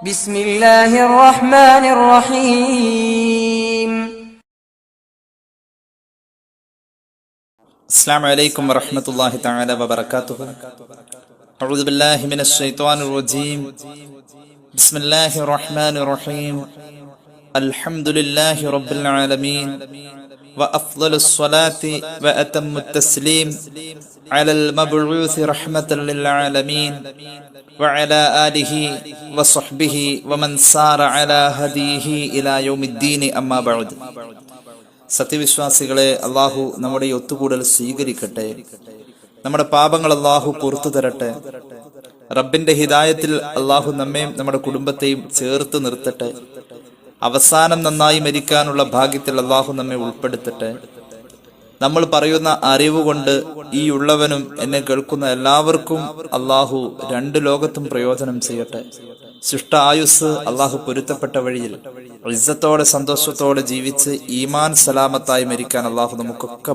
بسم الله الرحمن الرحيم. السلام عليكم ورحمة الله تعالى وبركاته. أعوذ بالله من الشيطان الرجيم. بسم الله الرحمن الرحيم. الحمد لله رب العالمين وأفضل الصلاة وأتم التسليم على المبعوث رحمة للعالمين وعلى آله وصحبه ومن سار على هديه إلى يوم الدين أما بعد. സത്യവിശ്വാസികളെ, അള്ളാഹു നമ്മുടെ ഈ ഒത്തുകൂടൽ സ്വീകരിക്കട്ടെ. നമ്മുടെ പാപങ്ങൾ അള്ളാഹു പുറത്തു തരട്ടെ. റബ്ബിന്റെ ഹിദായത്തിൽ അള്ളാഹു നമ്മയും നമ്മുടെ കുടുംബത്തെയും ചേർത്ത് നിർത്തട്ടെ. അവസാനം നന്നായി മരിക്കാനുള്ള ഭാഗ്യത്തിൽ അള്ളാഹു നമ്മെ ഉൾപ്പെടുത്തട്ടെ. നമ്മൾ പറയുന്ന അറിവ് കൊണ്ട് ഈ ഉള്ളവനും എന്നെ കേൾക്കുന്ന എല്ലാവർക്കും അള്ളാഹു രണ്ട് ലോകത്തും പ്രയോജനം ചെയ്യട്ടെ. ശിഷ്ട ആയുസ് അള്ളാഹു പൊരുത്തപ്പെട്ട വഴിയിൽ ഇസ്സത്തോടെ സന്തോഷത്തോടെ ജീവിച്ച് ഈമാൻ സലാമത്തായി മരിക്കാൻ അള്ളാഹു നമുക്കൊക്കെ